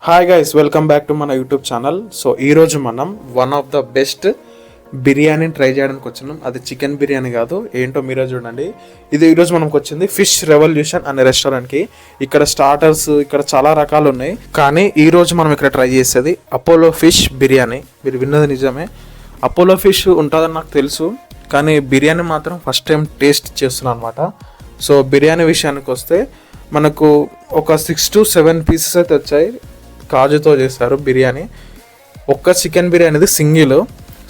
Hi guys, welcome back to మన YouTube channel. So ఈరోజు మనం వన్ ఆఫ్ ద బెస్ట్ బిర్యానీని ట్రై చేయడానికి వచ్చినాం. అది చికెన్ బిర్యానీ కాదు, ఏంటో మీరే చూడండి. ఈరోజు మనకు వచ్చింది ఫిష్ రెవల్యూషన్ అనే రెస్టారెంట్కి. ఇక్కడ స్టార్టర్స్ ఇక్కడ చాలా రకాలు ఉన్నాయి, కానీ ఈరోజు మనం ఇక్కడ ట్రై చేసేది అపోలో ఫిష్ బిర్యానీ. మీరు విన్నది నిజమే, అపోలో ఫిష్ ఉంటుందని నాకు తెలుసు, కానీ బిర్యానీ మాత్రం ఫస్ట్ టైం టేస్ట్ చేస్తున్నాను అనమాట. సో బిర్యానీ విషయానికి వస్తే మనకు ఒక 6 to 7 పీసెస్ అయితే వచ్చాయి. కాజుతో చేస్తారు బిర్యానీ. ఒక్క చికెన్ బిర్యానీది సింగిల్.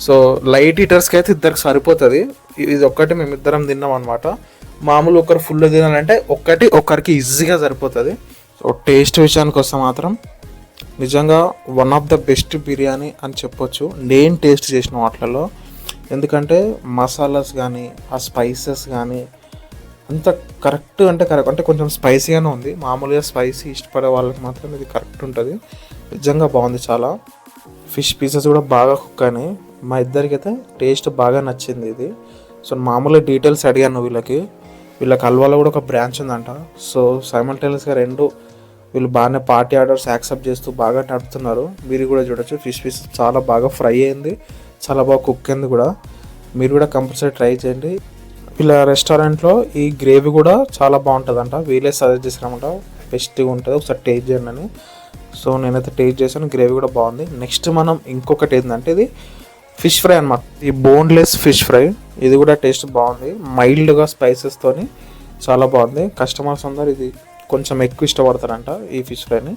సో లైట్ ఈటర్స్కి అయితే ఇద్దరికి సరిపోతుంది. ఇది ఒక్కటి మేమిద్దరం తిన్నాం అనమాట. మామూలు ఒకరు ఫుల్ తినాలంటే ఒక్కరికి ఈజీగా సరిపోతుంది. సో టేస్ట్ విషయానికి వస్తే మాత్రం నిజంగా one of the best biryani అని చెప్పొచ్చు నేను టేస్ట్ చేసిన వాటిలలో. ఎందుకంటే మసాలాస్ కానీ ఆ స్పైసెస్ కానీ అంత కరెక్ట్ అంటే కొంచెం స్పైసీగానే ఉంది. మామూలుగా స్పైసీ ఇష్టపడే వాళ్ళకి మాత్రం ఇది కరెక్ట్ ఉంటుంది. నిజంగా బాగుంది చాలా. ఫిష్ పీసెస్ కూడా బాగా కుక్ అయినాయి. మా ఇద్దరికైతే టేస్ట్ బాగా నచ్చింది ఇది. సో మామూలుగా డీటెయిల్స్ అడిగాను వీళ్ళకి హల్వాలో కూడా ఒక బ్రాంచ్ ఉందంట. సో సైమల్టేనియస్గా వీళ్ళు బాగానే పార్టీ ఆర్డర్స్ యాక్సెప్ట్ చేస్తూ బాగా నడుపుతున్నారు. మీరు కూడా చూడొచ్చు, ఫిష్ పీస్ చాలా బాగా ఫ్రై అయింది, చాలా బాగా కుక్ అయింది కూడా. మీరు కూడా కంపల్సరీ ట్రై చేయండి. వీళ్ళ రెస్టారెంట్లో ఈ గ్రేవీ కూడా చాలా బాగుంటుందంట. వీళ్ళే సజెస్ట్ చేసారన్నమాట, బెస్ట్గా ఉంటుంది, ఒకసారి టేస్ట్ చేయండి అని. సో నేనైతే టేస్ట్ చేశాను, గ్రేవీ కూడా బాగుంది. నెక్స్ట్ మనం ఇంకొకటి ఏంటంటే ఇది ఫిష్ ఫ్రై అనమాట. ఈ బోన్లెస్ ఫిష్ ఫ్రై, ఇది కూడా టేస్ట్ బాగుంది. మైల్డ్గా స్పైసెస్తోని చాలా బాగుంది. కస్టమర్స్ అందరు ఇది కొంచెం ఎక్కువ ఇష్టపడతారంట ఈ ఫిష్ ఫ్రైని.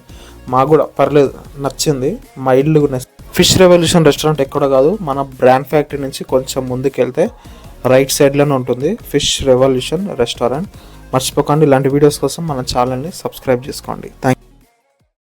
మాకు కూడా పర్లేదు, నచ్చింది. మైల్డ్గా ఫిష్ రెవల్యూషన్ రెస్టారెంట్ ఎక్కడ కాదు, మన బ్రాండ్ ఫ్యాక్టరీ నుంచి కొంచెం ముందుకు వెళ్తే రైట్ సైడ్లోనే ఉంటుంది ఫిష్ రెవల్యూషన్ రెస్టారెంట్. మర్చిపోకండి. ఇలాంటి వీడియోస్ కోసం మన ఛానల్ని సబ్స్క్రైబ్ చేసుకోండి. Thank you.